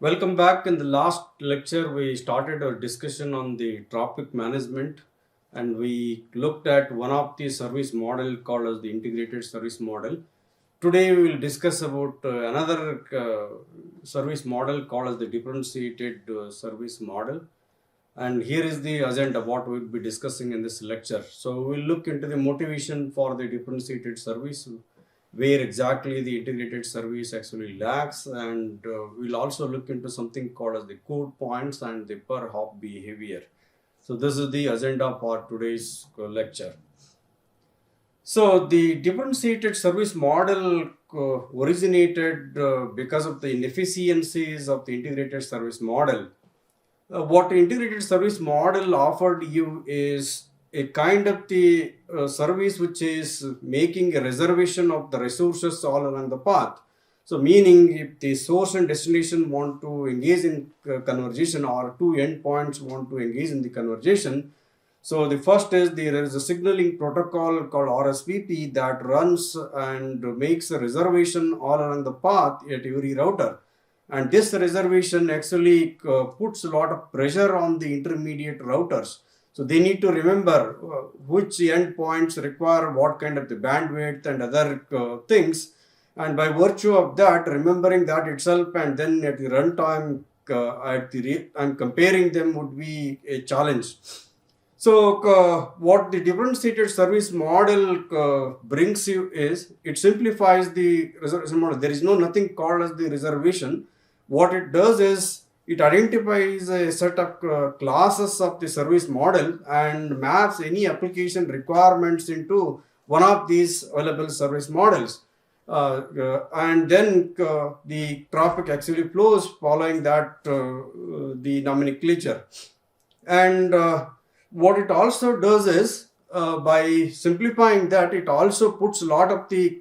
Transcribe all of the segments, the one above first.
Welcome back. In the last lecture, we started a discussion on the traffic management and we looked at one of the service model called as the integrated service model. Today, we will discuss about another service model called as the differentiated service model. And here is the agenda, what we will be discussing in this lecture. So, we'll look into the motivation for the differentiated service, where exactly the integrated service actually lacks, and we'll also look into something called as the code points and the per hop behavior. So this is the agenda for today's lecture. So the differentiated service model originated because of the inefficiencies of the integrated service model. What the integrated service model offered you is a kind of the service which is making a reservation of the resources all along the path. So meaning if the source and destination want to engage in conversation, or two endpoints want to engage in the conversation, so the first is there is a signaling protocol called RSVP that runs and makes a reservation all along the path at every router. And this reservation actually puts a lot of pressure on the intermediate routers. So they need to remember which endpoints require what kind of the bandwidth and other things. And by virtue of that, remembering that itself, and then at the runtime, I'm comparing them would be a challenge. So what the differentiated service model brings you is, it simplifies the reservation model. There is nothing called as the reservation. What it does is, it identifies a set of classes of the service model and maps any application requirements into one of these available service models. And then the traffic actually flows following that the nomenclature. And what it also does is, by simplifying that, it also puts a lot of the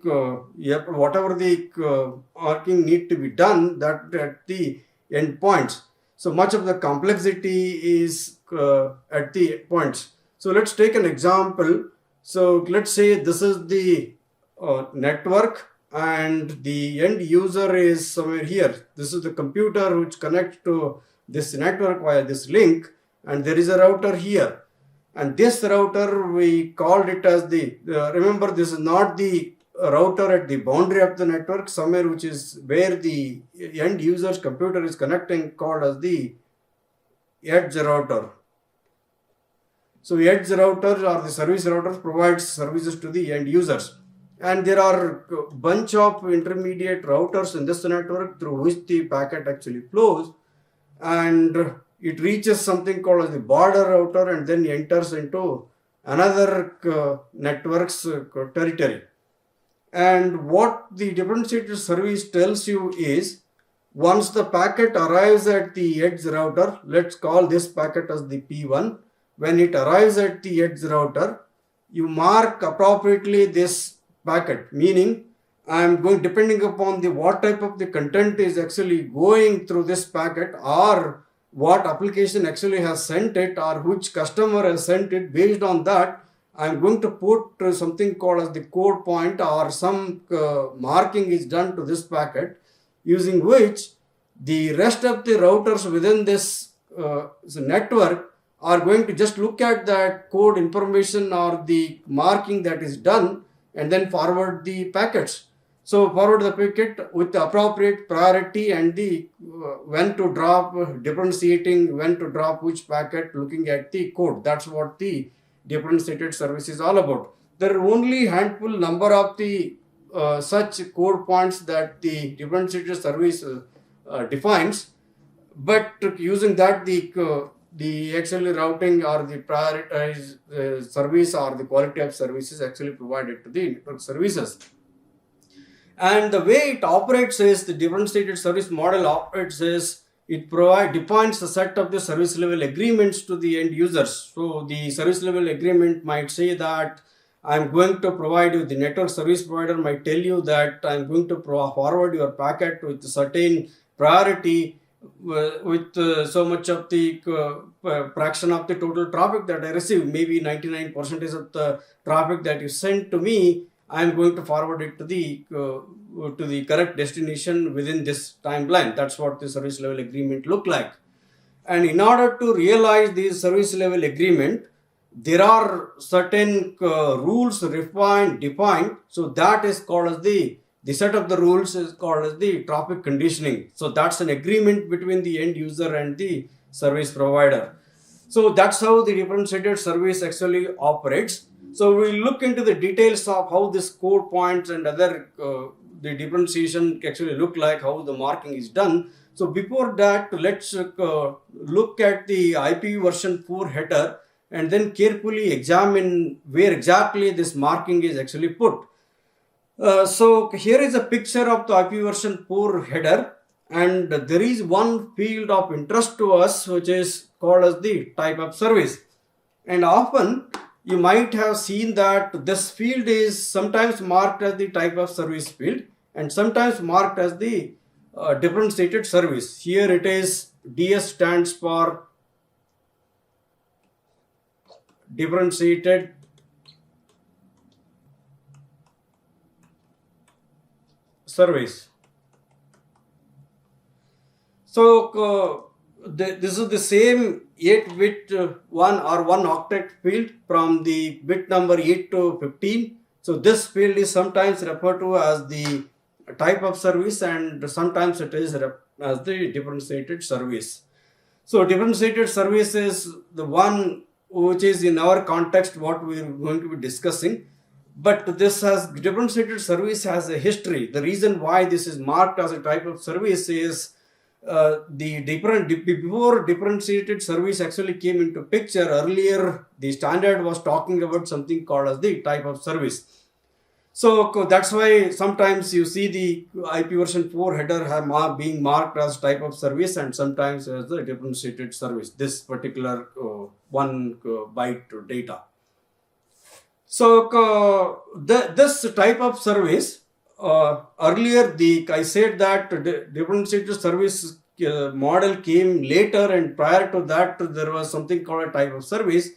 whatever the marking need to be done that at the endpoints. So much of the complexity is at the points. So let's take an example. So let's say this is the network and the end user is somewhere here. This is the computer which connects to this network via this link, and there is a router here. And this router, we called it as the, remember this is not the router at the boundary of the network, somewhere which is where the end user's computer is connecting, called as the edge router. So edge routers or the service routers provides services to the end users. And there are a bunch of intermediate routers in this network through which the packet actually flows, and it reaches something called as the border router and then enters into another network's territory. And what the differentiated service tells you is, once the packet arrives at the edge router, let's call this packet as the P1. When it arrives at the edge router, you mark appropriately this packet, meaning I am going, depending upon the what type of the content is actually going through this packet, or what application actually has sent it, or which customer has sent it. Based on that, I'm going to put something called as the code point, or some marking is done to this packet, using which the rest of the routers within this network are going to just look at that code information or the marking that is done and then forward the packets. So forward the packet with the appropriate priority and the when to drop, differentiating when to drop which packet, looking at the code. That's what the differentiated service is all about. There are only handful number of the such code points that the differentiated service defines, but using that the actually routing or the prioritized service or the quality of service is actually provided to the network services. And the way it operates is, the differentiated service model operates is, it defines a set of the service level agreements to the end users. So the service level agreement might say that I'm going to provide you, the network service provider might tell you that I'm going to forward your packet with a certain priority with so much of the fraction of the total traffic that I receive, maybe 99% of the traffic that you send to me, I am going to forward it to the correct destination within this timeline. That's what the service level agreement look like. And in order to realize the service level agreement, there are certain rules defined. So that is called as the set of the rules is called as the topic conditioning. So that's an agreement between the end user and the service provider. So that's how the differentiated service actually operates. So we'll look into the details of how this code points and other the differentiation actually look like, how the marking is done. So before that, let's look at the IP version 4 header and then carefully examine where exactly this marking is actually put. So here is a picture of the IP version 4 header, and there is one field of interest to us which is called as the type of service. And often you might have seen that this field is sometimes marked as the type of service field and sometimes marked as the differentiated service. Here it is DS stands for differentiated service. So this is the same 8-bit one octet field from the bit number 8 to 15. So this field is sometimes referred to as the type of service and sometimes it is as the differentiated service. So differentiated service is the one which is in our context what we are going to be discussing. But this has differentiated service has a history. The reason why this is marked as a type of service is before differentiated service actually came into picture. Earlier, the standard was talking about something called as the type of service. So that's why sometimes you see the IP version 4 header being marked as type of service and sometimes as the differentiated service, this particular 1 byte data. So this type of service, earlier I said that differentiated service model came later, and prior to that there was something called a type of service.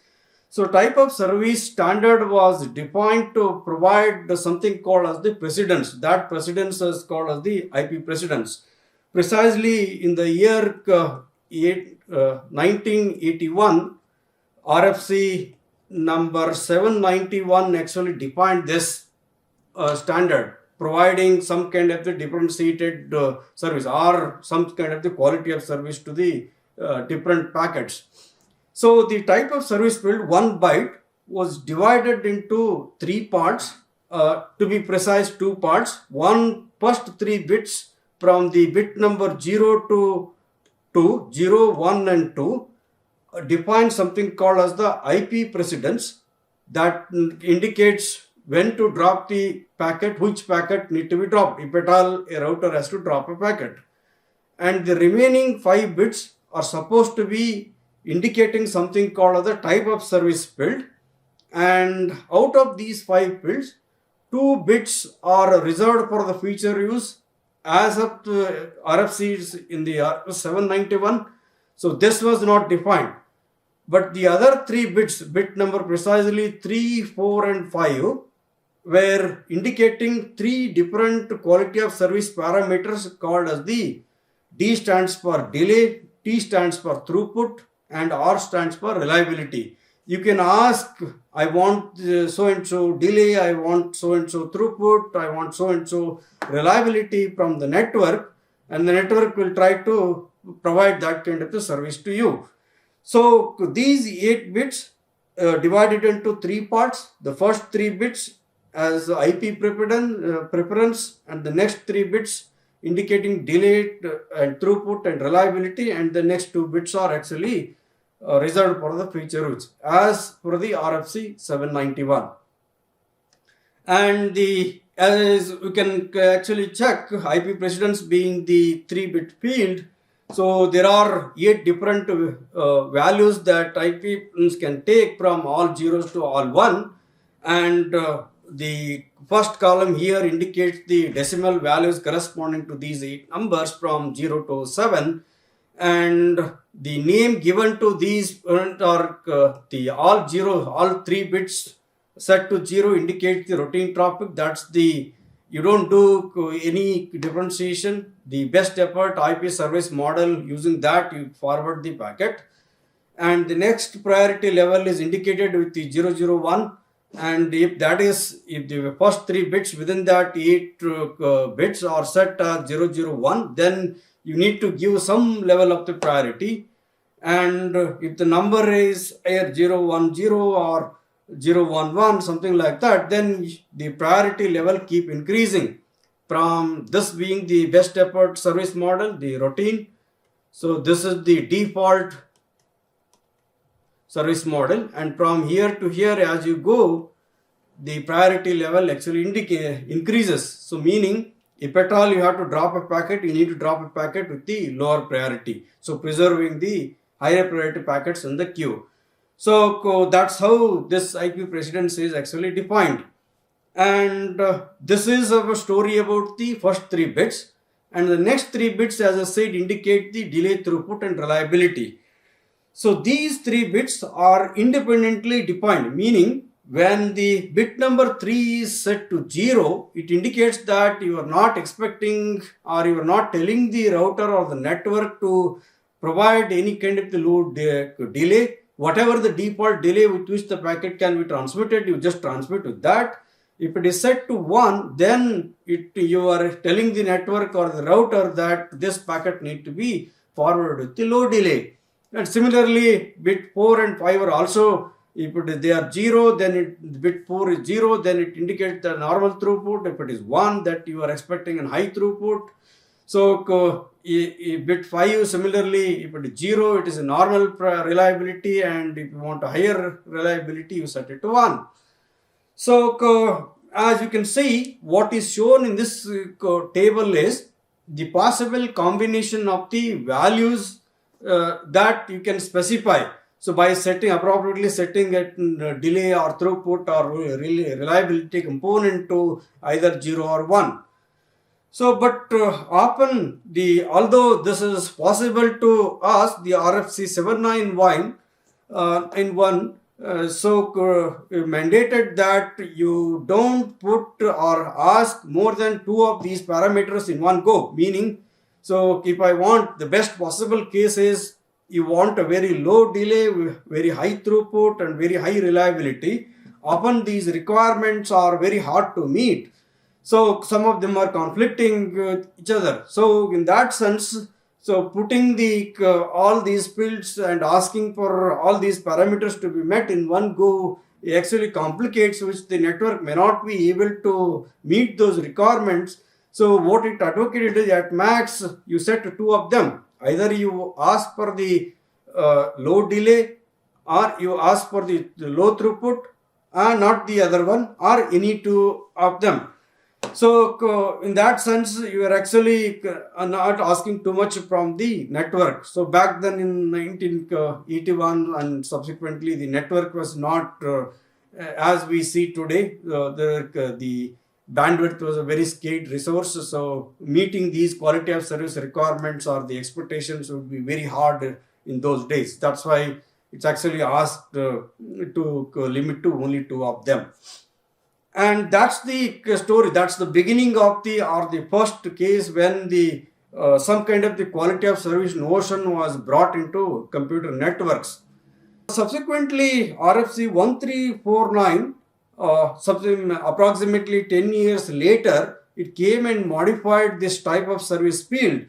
So type of service standard was defined to provide something called as the precedence. That precedence is called as the IP precedence. Precisely in the year 1981, RFC number 791 actually defined this standard, providing some kind of the differentiated service or some kind of the quality of service to the different packets. So the type of service field 1 byte was divided into 3 parts, to be precise 2 parts. First 3 bits from the bit number 0 to 2, 0, 1 and 2 define something called as the IP precedence that indicates when to drop the packet, which packet need to be dropped, if at all a router has to drop a packet. And the remaining 5 bits are supposed to be indicating something called as the type of service field. And out of these 5 fields, 2 bits are reserved for the future use as of the RFCs in the 791. So this was not defined. But the other 3 bits, bit number precisely 3, 4 and 5, were indicating 3 different quality of service parameters called as the D stands for delay, T stands for throughput and R stands for reliability. You can ask, I want so and so delay, I want so and so throughput, I want so and so reliability from the network, and the network will try to provide that kind of the service to you. So these 8 bits divided into 3 parts. The first 3 bits as IP preference and the next 3 bits indicating delay and throughput and reliability, and the next 2 bits are actually reserved for the future use as per the RFC 791. And as we can actually check, IP precedence being the 3-bit field, so there are 8 different values that IP can take from all zeros to all 1, and the first column here indicates the decimal values corresponding to these 8 numbers from 0 to 7, and the name given to these are all 3 bits set to 0 indicates the routine traffic. That's the, you don't do any differentiation. The best effort IP service model, using that you forward the packet. And the next priority level is indicated with the 001. And if the first 3 bits within that 8 bits are set as 001, then you need to give some level of the priority. And if the number is either 010 or 011, something like that, then the priority level keep increasing from this being the best effort service model, the routine. So this is the default service model, and from here to here as you go, the priority level actually increases. So meaning, if at all you have to drop a packet, you need to drop a packet with the lower priority, so preserving the higher priority packets in the queue. So that's how this IP precedence is actually defined. And this is a story about the first 3 bits, and the next 3 bits, as I said, indicate the delay, throughput and reliability. So these 3 bits are independently defined, meaning when the bit number 3 is set to 0, it indicates that you are not expecting, or you are not telling the router or the network to provide any kind of the load delay. Whatever the default delay with which the packet can be transmitted, you just transmit with that. If it is set to 1, then you are telling the network or the router that this packet need to be forwarded with the low delay. And similarly, bit 4 and 5 are also, if they are 0, then bit 4 is 0, then it indicates the normal throughput. If it is 1, that you are expecting a high throughput. So bit 5, similarly, if it is 0, it is a normal reliability, and if you want a higher reliability, you set it to 1. So as you can see, what is shown in this table is the possible combination of the values that you can specify. So by appropriately setting a delay or throughput or reliability component to either 0 or 1. So, but often although this is possible to us, the RFC 791 mandated that you don't put or ask more than 2 of these parameters in one go. Meaning, so if I want the best possible case is you want a very low delay, very high throughput and very high reliability. Often these requirements are very hard to meet. So some of them are conflicting with each other. So in that sense, so putting all these fields and asking for all these parameters to be met in one go actually complicates, which the network may not be able to meet those requirements. So what it advocated is at max you set 2 of them. Either you ask for the low delay, or you ask for the low throughput, and not the other one, or any 2 of them. So in that sense, you are actually not asking too much from the network. So back then in 1981 and subsequently, the network was not as we see today. The bandwidth was a very scarce resource. So meeting these quality of service requirements or the expectations would be very hard in those days. That's why it's actually asked to limit to only 2 of them. And that's the story. That's the beginning of the first case when some kind of the quality of service notion was brought into computer networks. Subsequently, RFC 1349, approximately 10 years later, it came and modified this type of service field.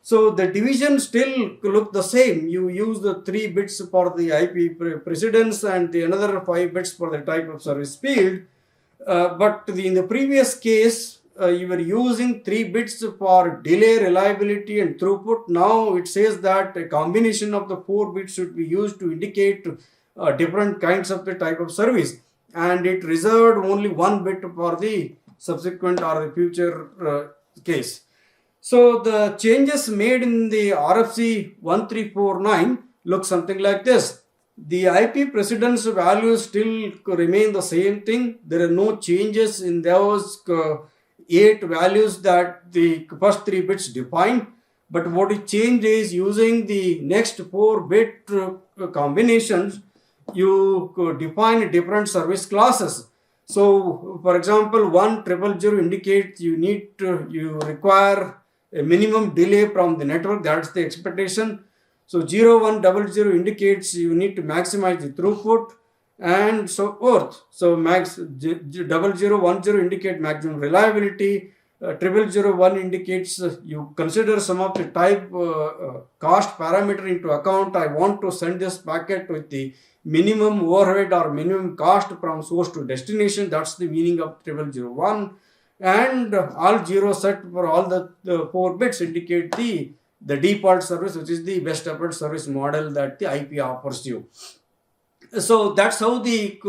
So the division still look the same. You use the 3 bits for the IP precedence and the another 5 bits for the type of service field. But in the previous case, you were using 3 bits for delay, reliability and throughput. Now it says that a combination of the 4 bits should be used to indicate different kinds of the type of service. And it reserved only 1 bit for the subsequent or the future case. So the changes made in the RFC 1349 look something like this. The IP precedence values still remain the same thing. There are no changes in those 8 values that the first 3 bits define. But what is changed is using the next 4 bit combinations, you define different service classes. So, for example, 1,000 indicates you require a minimum delay from the network. That's the expectation. So 0,100 indicates you need to maximize the throughput and so forth. So 0,010 indicate maximum reliability. 0,001 indicates you consider some of the type cost parameter into account. I want to send this packet with the minimum overhead or minimum cost from source to destination. That's the meaning of 0,001. And all zero set for all the 4 bits indicate the default service, which is the best effort service model that the IP offers you. So that's how the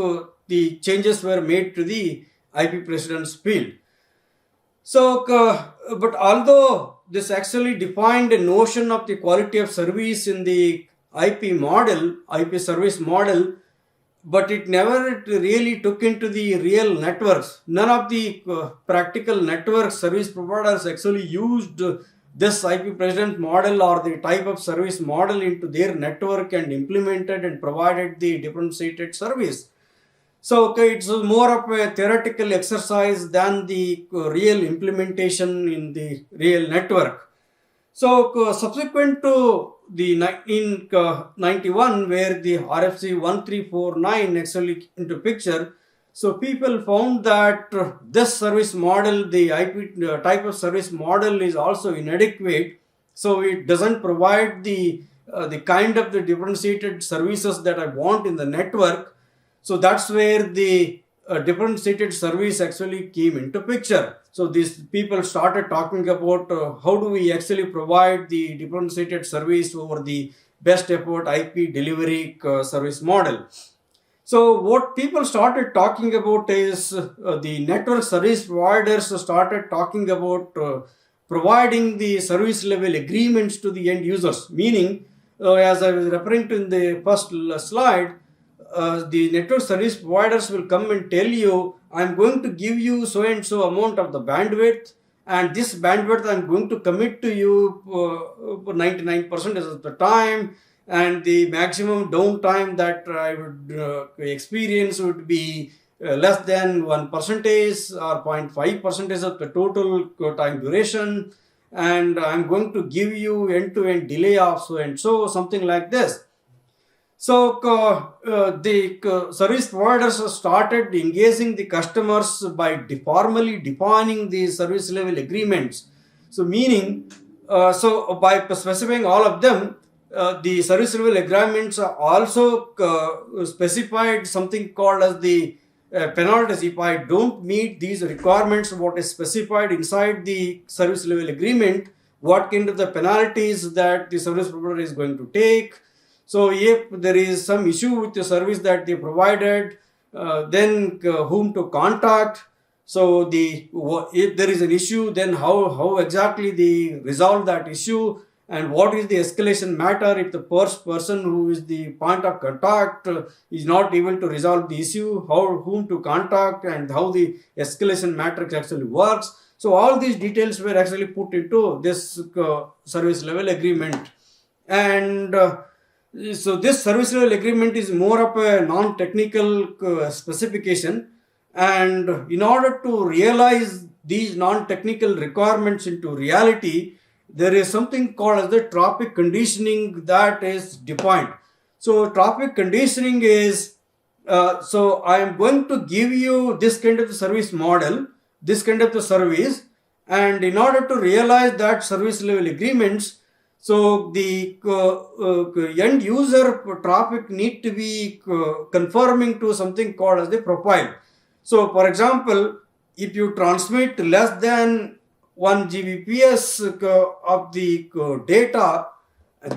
changes were made to the IP precedence field. So, but although this actually defined a notion of the quality of service in the IP model, IP service model, but it never really took into the real networks. None of the practical network service providers actually used this IP precedent model or the type of service model into their network and implemented and provided the differentiated service. So it's more of a theoretical exercise than the real implementation in the real network. So subsequent to the 1991, where the RFC 1349 actually into picture, so people found that this service model, the IP type of service model, is also inadequate. So it doesn't provide the kind of the differentiated services that I want in the network. So that's where the differentiated service actually came into picture. So these people started talking about how do we actually provide the differentiated service over the best effort IP delivery service model. So what people started talking about is the network service providers started talking about providing the service level agreements to the end users. Meaning, as I was referring to in the first slide, the network service providers will come and tell you, I'm going to give you so and so amount of the bandwidth, and this bandwidth I'm going to commit to you for 99% of the time, and the maximum downtime that I would experience would be less than 1% or 0.5% of the total time duration, and I'm going to give you end-to-end delay of so and so, something like this. So the service providers started engaging the customers by formally defining the service level agreements. So meaning, so by specifying all of them, the service level agreements are also specified something called as the penalties. If I don't meet these requirements, what is specified inside the service level agreement, what kind of the penalties that the service provider is going to take. So if there is some issue with the service that they provided, then whom to contact. So if there is an issue, then how exactly they resolve that issue, and what is the escalation matter if the first person who is the point of contact is not able to resolve the issue, whom to contact, and how the escalation matrix actually works. So all these details were actually put into this service level agreement. And so this service level agreement is more of a non-technical specification, and in order to realize these non-technical requirements into reality, there is something called as the traffic conditioning that is defined. So traffic conditioning is, so I am going to give you this kind of service model, this kind of the service, and in order to realize that service level agreements, so the end user traffic need to be conforming to something called as the profile. So for example, if you transmit less than 1 Gbps of the data,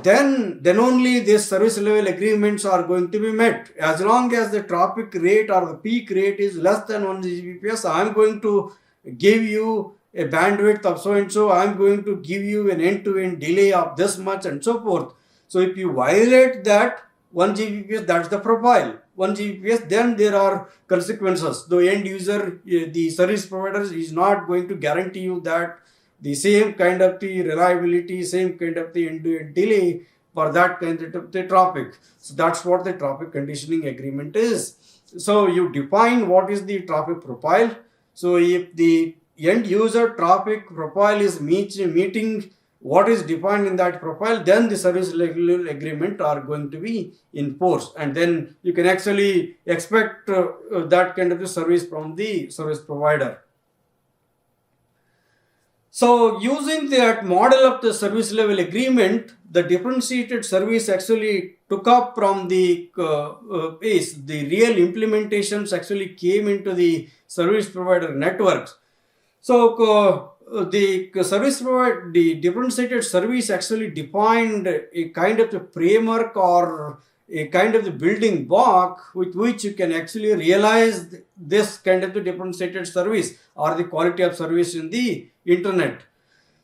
then only these service level agreements are going to be met. As long as the traffic rate or the peak rate is less than 1 Gbps, I am going to give you a bandwidth of so and so, I am going to give you an end-to-end delay of this much and so forth. So if you violate that 1 Gbps, that's the profile. 1 Gbps, then there are consequences. The end user, the service provider is not going to guarantee you that the same kind of the reliability, same kind of the end-to-end delay for that kind of the topic. So that's what the topic conditioning agreement is. So you define what is the topic profile. So if the end user topic profile is meeting what is defined in that profile, then the service level agreement are going to be in force, and then you can actually expect that kind of a service from the service provider. So using that model of the service level agreement, the differentiated service actually took up from the base. The real implementations actually came into the service provider networks. So the service provider, the differentiated service actually defined a kind of a framework or a kind of the building block with which you can actually realize this kind of the differentiated service or the quality of service in the internet.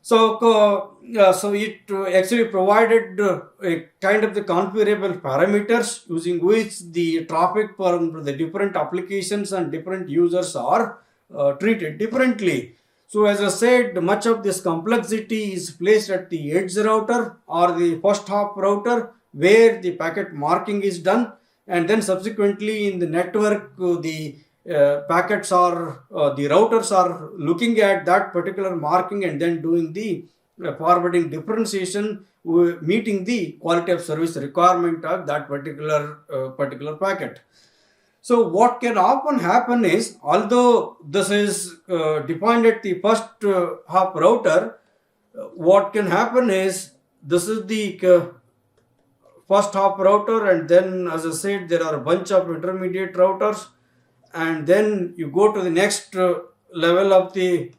So it actually provided a kind of the configurable parameters using which the traffic from the different applications and different users are treated differently. So as I said, much of this complexity is placed at the edge router or the first hop router, where the packet marking is done, and then subsequently in the network the packets are the routers are looking at that particular marking and then doing the forwarding differentiation, meeting the quality of service requirement of that particular packet. So what can often happen is, although this is defined at the first hop router, what can happen is this is the first hop router, and then as I said, there are a bunch of intermediate routers, and then you go to the next level of the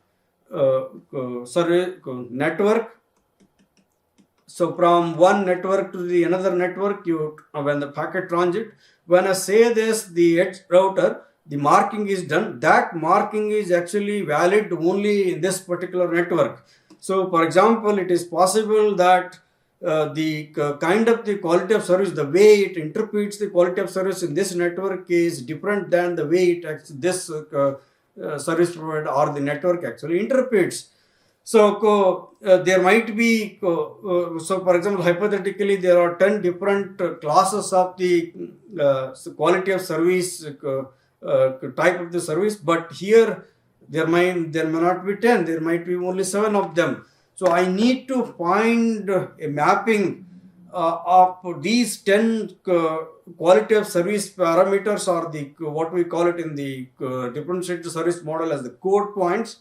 network. So from one network to the another network, when the packet transit, when I say this, the edge router, the marking is done. That marking is actually valid only in this particular network. So for example, it is possible that the kind of the quality of service, the way it interprets the quality of service in this network is different than the way this service provider or the network actually interprets. So there might be, so for example, hypothetically, there are 10 different classes of the quality of service type of the service, but here there may not be 10, there might be only 7 of them. So I need to find a mapping of these 10 quality of service parameters, or the what we call it in the differentiated service model as the code points,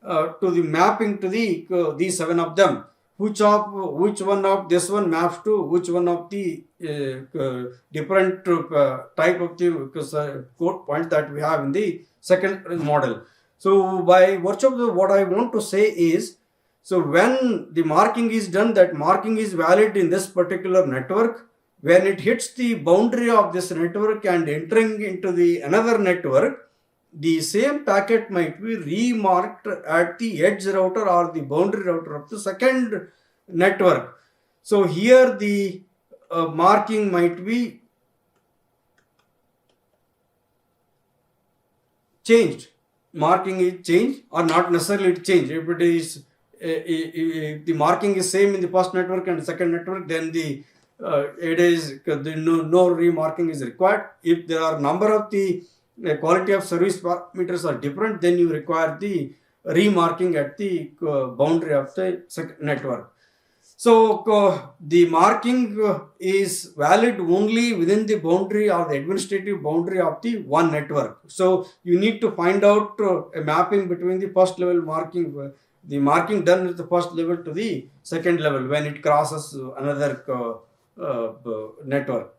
to the mapping to the these 7 of them. Which one of this one maps to which one of the different type of the code points that we have in the second model. So by virtue of what I want to say is, so when the marking is done, that marking is valid in this particular network. When it hits the boundary of this network and entering into the another network, the same packet might be remarked at the edge router or the boundary router of the second network. So here the marking might be changed. Marking is changed or not necessarily changed. If it is if the marking is same in the first network and second network, then it is no remarking is required. If there are number of the quality of service parameters are different, then you require the remarking at the boundary of the second network. So the marking is valid only within the boundary or the administrative boundary of the one network. So you need to find out a mapping between the first level marking, the marking done at the first level to the second level when it crosses another network.